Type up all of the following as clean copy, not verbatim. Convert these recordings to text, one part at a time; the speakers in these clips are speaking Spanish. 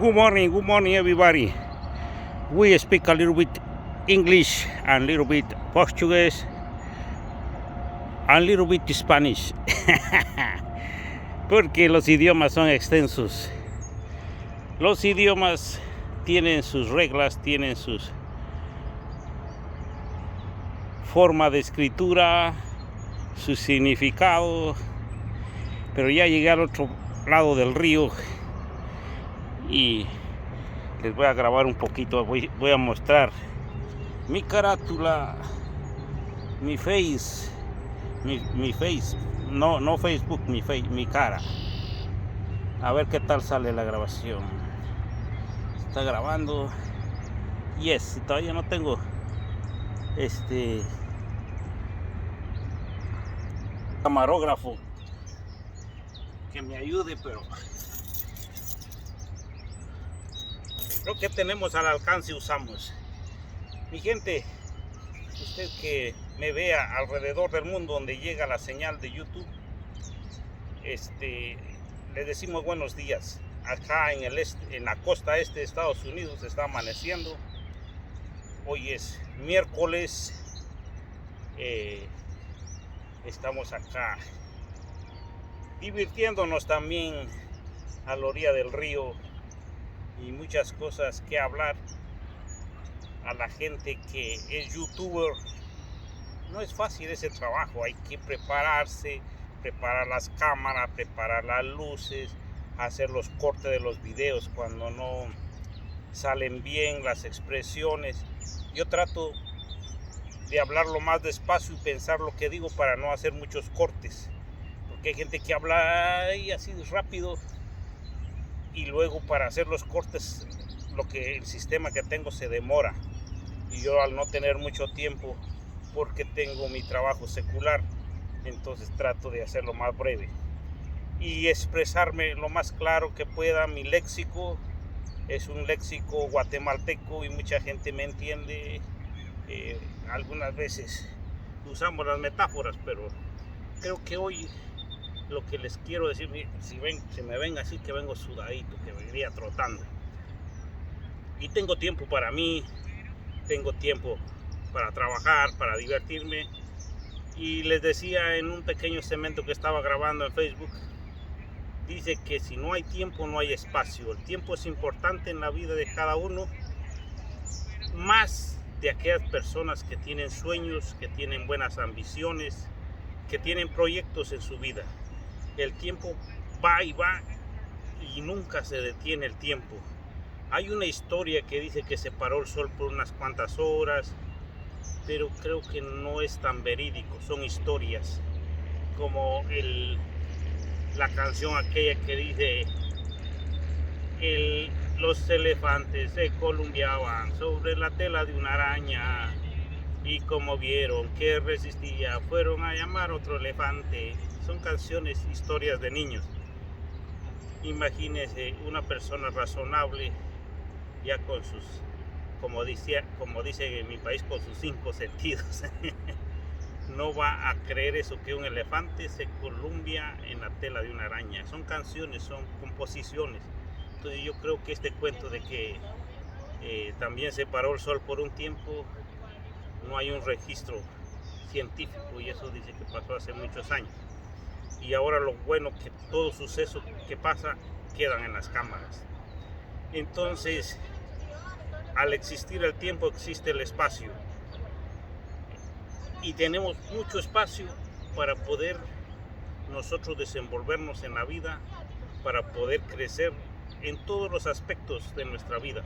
Good morning, everybody. We speak a little bit English and a little bit Portuguese and a little bit Spanish. Porque los idiomas son extensos. Los idiomas tienen sus reglas, tienen sus forma de escritura, su significado. Pero ya llegué al otro lado del río y les voy a grabar un poquito. Voy a mostrar mi carátula, mi face, no Facebook, mi cara. A ver qué tal sale la grabación. Está grabando. Yes, todavía no tengo camarógrafo que me ayude, pero lo que tenemos al alcance usamos. Mi gente, usted que me vea alrededor del mundo donde llega la señal de YouTube, le decimos buenos días. Acá en la costa este de Estados Unidos está amaneciendo. Hoy es miércoles. Estamos acá divirtiéndonos también a la orilla del río y muchas cosas que hablar. A la gente que es youtuber no es fácil ese trabajo. Hay que prepararse, preparar las cámaras, preparar las luces, hacer los cortes de los videos cuando no salen bien las expresiones. Yo trato de hablar lo más despacio y pensar lo que digo para no hacer muchos cortes, porque hay gente que habla ahí así rápido y luego para hacer los cortes el sistema que tengo se demora, y yo al no tener mucho tiempo porque tengo mi trabajo secular, entonces trato de hacerlo más breve y expresarme lo más claro que pueda. Mi léxico es un léxico guatemalteco y mucha gente me entiende. Algunas veces usamos las metáforas, pero creo que hoy lo que les quiero decir, si me ven así que vengo sudadito, que vendría trotando, y tengo tiempo para mí, tengo tiempo para trabajar, para divertirme. Y les decía en un pequeño segmento que estaba grabando en Facebook, dice que si no hay tiempo no hay espacio. El tiempo es importante en la vida de cada uno, más de aquellas personas que tienen sueños, que tienen buenas ambiciones, que tienen proyectos en su vida. El tiempo va y va y nunca se detiene el tiempo. Hay una historia que dice que se paró el sol por unas cuantas horas, pero creo que no es tan verídico. Son historias como la canción aquella que dice los elefantes se columpiaban sobre la tela de una araña y como vieron que resistía fueron a llamar otro elefante. Son canciones, historias de niños. Imagínese una persona razonable ya con sus, como dice en mi país, con sus 5 sentidos. No va a creer eso, que un elefante se columpia en la tela de una araña. Son canciones, son composiciones. Entonces yo creo que este cuento de que también se paró el sol por un tiempo, no hay un registro científico, y eso dice que pasó hace muchos años. Y ahora lo bueno que todo suceso que pasa quedan en las cámaras. Entonces, al existir el tiempo existe el espacio, y tenemos mucho espacio para poder nosotros desenvolvernos en la vida, para poder crecer en todos los aspectos de nuestra vida,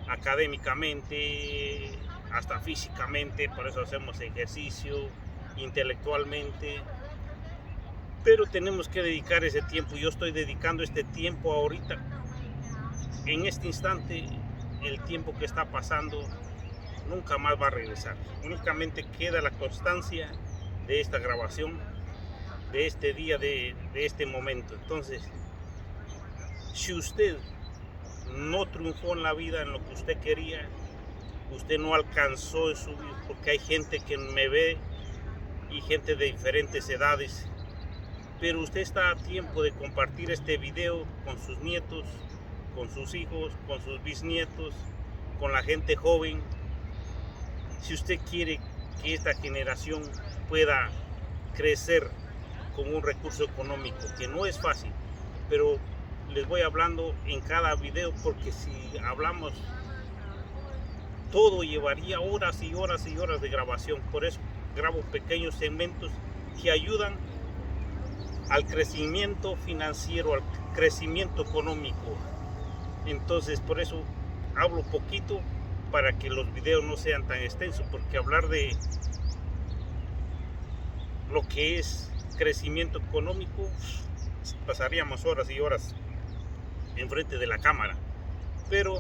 académicamente, hasta físicamente. Por eso hacemos ejercicio, intelectualmente, pero tenemos que dedicar ese tiempo. Yo estoy dedicando este tiempo ahorita, en este instante. El tiempo que está pasando nunca más va a regresar. Únicamente queda la constancia de esta grabación, de este día, de este momento. Entonces, si usted no triunfó en la vida en lo que usted quería, usted no alcanzó en su vida, porque hay gente que me ve y gente de diferentes edades, pero usted está a tiempo de compartir este video con sus nietos, con sus hijos, con sus bisnietos, con la gente joven. Si usted quiere que esta generación pueda crecer con un recurso económico, que no es fácil, pero les voy hablando en cada video, porque si hablamos todo llevaría horas y horas y horas de grabación. Por eso grabo pequeños segmentos que ayudan al crecimiento financiero, al crecimiento económico. Entonces por eso hablo poquito, para que los videos no sean tan extensos, porque hablar de lo que es crecimiento económico, pasaríamos horas y horas enfrente de la cámara. Pero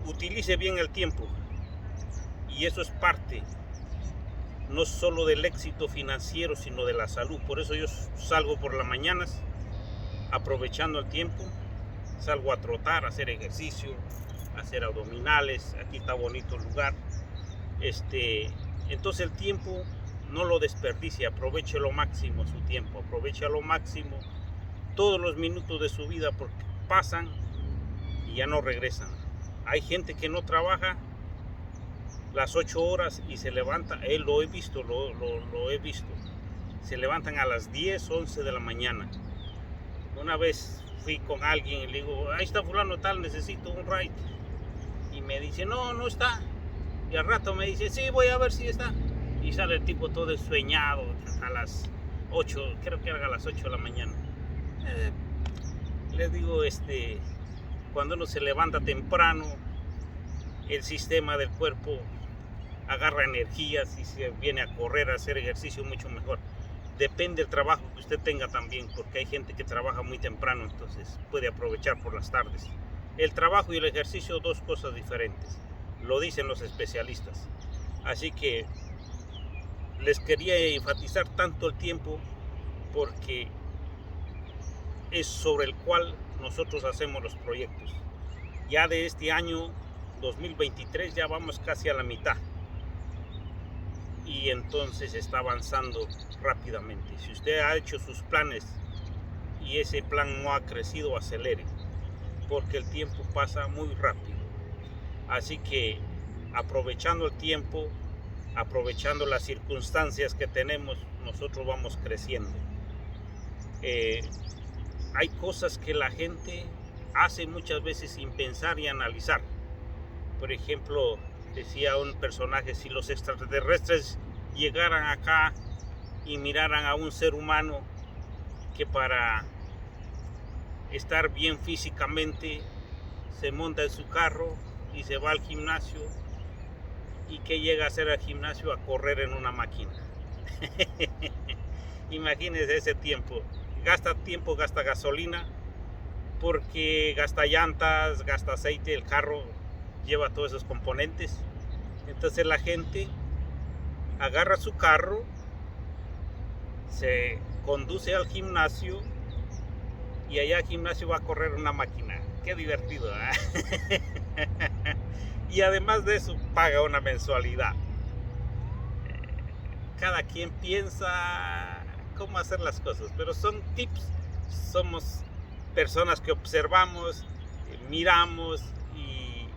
utilice bien el tiempo, y eso es parte no solo del éxito financiero, sino de la salud. Por eso yo salgo por las mañanas aprovechando el tiempo, salgo a trotar, a hacer ejercicio, a hacer abdominales. Aquí está bonito el lugar. Entonces el tiempo no lo desperdicie, aproveche lo máximo su tiempo, aproveche a lo máximo todos los minutos de su vida, porque pasan y ya no regresan. Hay gente que no trabaja las 8 horas y se levanta, lo he visto, lo he visto, se levantan a las 10, 11 de la mañana. Una vez fui con alguien y le digo, ahí está fulano tal, necesito un ride, y me dice, no está, y al rato me dice, sí, voy a ver si está, y sale el tipo todo dessueñado a las 8, creo que era a las 8 de la mañana. Les digo, cuando uno se levanta temprano, el sistema del cuerpo agarra energías y se viene a correr, a hacer ejercicio mucho mejor. Depende del trabajo que usted tenga también, porque hay gente que trabaja muy temprano, entonces puede aprovechar por las tardes. El trabajo y el ejercicio, dos cosas diferentes, lo dicen los especialistas. Así que les quería enfatizar tanto el tiempo, porque es sobre el cual nosotros hacemos los proyectos. Ya de este año 2023 ya vamos casi a la mitad, y entonces está avanzando rápidamente. Si usted ha hecho sus planes y ese plan no ha crecido, acelere, porque el tiempo pasa muy rápido. Así que aprovechando el tiempo, aprovechando las circunstancias que tenemos, nosotros vamos creciendo. Hay cosas que la gente hace muchas veces sin pensar y analizar. Por ejemplo, decía un personaje, si los extraterrestres llegaran acá y miraran a un ser humano que para estar bien físicamente se monta en su carro y se va al gimnasio, y que llega a hacer al gimnasio a correr en una máquina. Imagínense ese tiempo, gasta gasolina, porque gasta llantas, gasta aceite, el carro lleva todos esos componentes. Entonces la gente agarra su carro, se conduce al gimnasio, y allá al gimnasio va a correr una máquina. Qué divertido, ¿eh? Y además de eso paga una mensualidad. Cada quien piensa cómo hacer las cosas, pero son tips. Somos personas que observamos, miramos y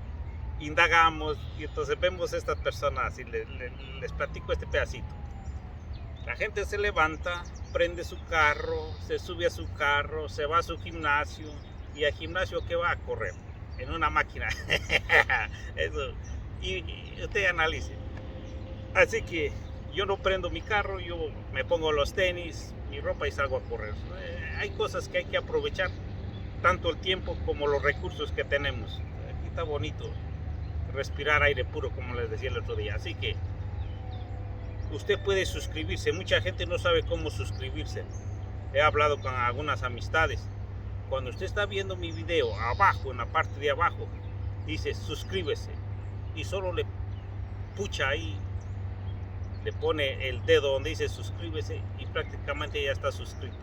indagamos, y entonces vemos estas personas y les platico este pedacito. La gente se levanta, prende su carro, se sube a su carro, se va a su gimnasio, y al gimnasio que va a correr en una máquina. Eso, y usted analice. Así que yo no prendo mi carro, yo me pongo los tenis, mi ropa, y salgo a correr. Hay cosas que hay que aprovechar, tanto el tiempo como los recursos que tenemos. Aquí está bonito respirar aire puro, como les decía el otro día. Así que usted puede suscribirse. Mucha gente no sabe cómo suscribirse. He hablado con algunas amistades. Cuando usted está viendo mi video, abajo, en la parte de abajo, dice suscríbese, y solo le pucha ahí, le pone el dedo donde dice suscríbese, y prácticamente ya está suscrito.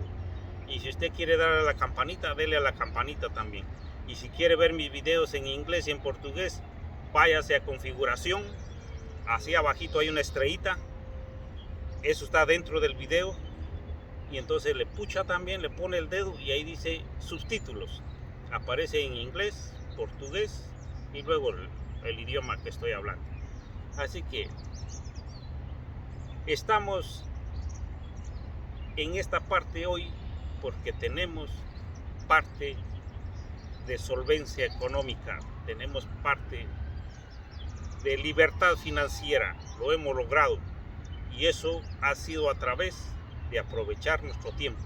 Y si usted quiere darle a la campanita, dele a la campanita también. Y si quiere ver mis videos en inglés y en portugués, váyase a configuración, así abajito hay una estrellita, eso está dentro del video, y entonces le pucha también, le pone el dedo, y ahí dice subtítulos. aparece en inglés, portugués y luego el idioma que estoy hablando. Así que estamos en esta parte hoy porque tenemos parte de solvencia económica, tenemos parte de libertad financiera, lo hemos logrado, y eso ha sido a través de aprovechar nuestro tiempo,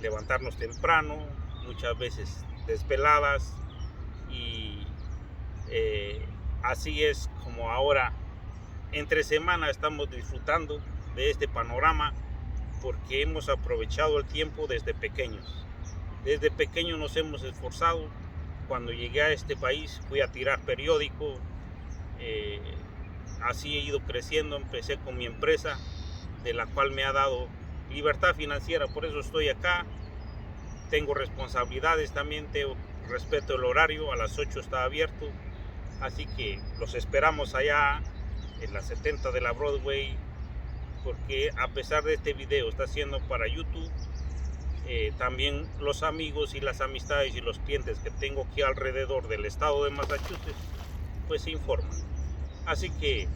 levantarnos temprano, muchas veces desveladas, y así es como ahora entre semana estamos disfrutando de este panorama porque hemos aprovechado el tiempo desde pequeños. Desde pequeños nos hemos esforzado. Cuando llegué a este país fui a tirar periódico, así he ido creciendo. Empecé con mi empresa, de la cual me ha dado libertad financiera, por eso estoy acá. Tengo responsabilidades también, respeto el horario, a las 8 está abierto, así que los esperamos allá en la 70 de la Broadway, porque a pesar de este video está haciendo para YouTube, también los amigos y las amistades y los clientes que tengo aquí alrededor del estado de Massachusetts pues se informan. Así que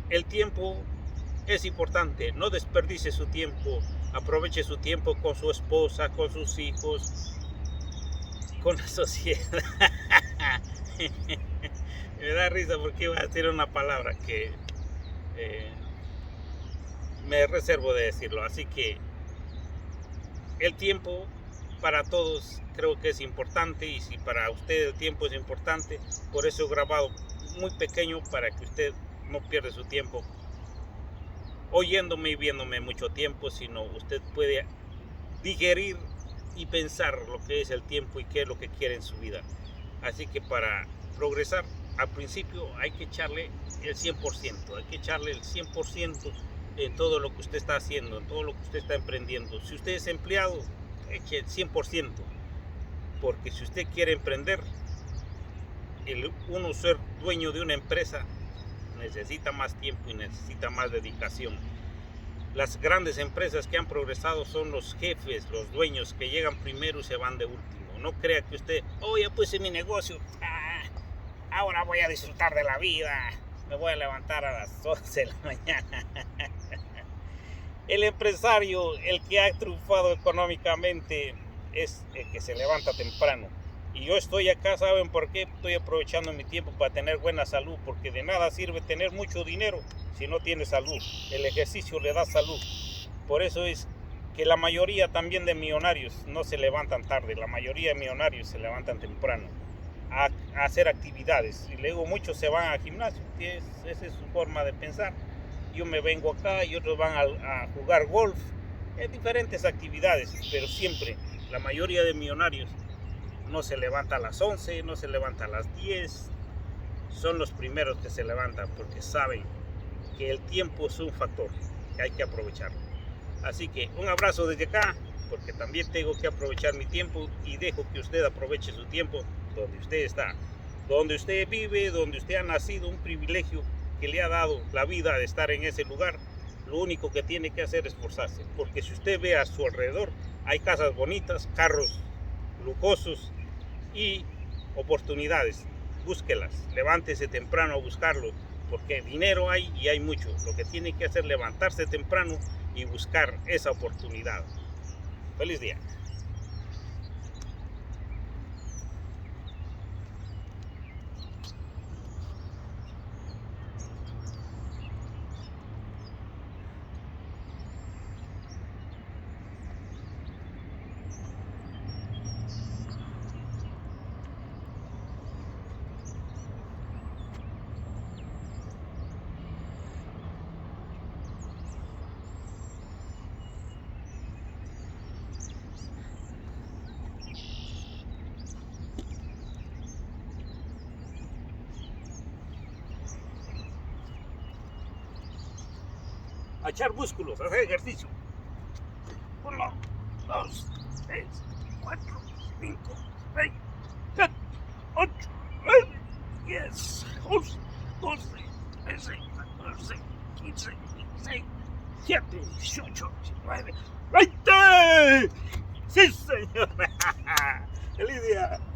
el tiempo es importante, no desperdicie su tiempo, aproveche su tiempo con su esposa, con sus hijos, con la sociedad. Me da risa porque iba a decir una palabra que me reservo de decirlo. Así que el tiempo para todos creo que es importante, y si para usted el tiempo es importante, por eso he grabado muy pequeño para que usted no pierda su tiempo oyéndome y viéndome mucho tiempo, sino usted puede digerir y pensar lo que es el tiempo y qué es lo que quiere en su vida. Así que para progresar, al principio hay que echarle el 100%, hay que echarle el 100% en todo lo que usted está haciendo, en todo lo que usted está emprendiendo. Si usted es empleado, eche el 100%, porque si usted quiere emprender, uno ser dueño de una empresa necesita más tiempo y necesita más dedicación. Las grandes empresas que han progresado son los jefes, los dueños que llegan primero y se van de último. No crea que usted, ya puse mi negocio, ahora voy a disfrutar de la vida, me voy a levantar a las 11 de la mañana. El empresario, el que ha triunfado económicamente, es el que se levanta temprano. Y yo estoy acá, ¿saben por qué? Estoy aprovechando mi tiempo para tener buena salud, porque de nada sirve tener mucho dinero si no tiene salud. El ejercicio le da salud. Por eso es que la mayoría también de millonarios no se levantan tarde, la mayoría de millonarios se levantan temprano a hacer actividades. Y luego muchos se van al gimnasio, esa es su forma de pensar. Yo me vengo acá y otros van a jugar golf, diferentes actividades, pero siempre la mayoría de millonarios no se levanta a las 11, no se levanta a las 10, son los primeros que se levantan porque saben que el tiempo es un factor que hay que aprovecharlo. Así que un abrazo desde acá, porque también tengo que aprovechar mi tiempo y dejo que usted aproveche su tiempo donde usted está, donde usted vive, donde usted ha nacido, un privilegio que le ha dado la vida de estar en ese lugar. Lo único que tiene que hacer es esforzarse, porque si usted ve a su alrededor, hay casas bonitas, carros lujosos y oportunidades. Búsquelas, levántese temprano a buscarlo, porque dinero hay y hay mucho. Lo que tiene que hacer es levantarse temprano y buscar esa oportunidad. Feliz día. A echar músculos, a hacer ejercicio. 1, 2, 3, 4, 5, 6, 7, 8, 9, 10, 11, 12, 13, 14, 15, 16, 17, 18, 19, 20. ¡Sí, señora! ¡Feliz día!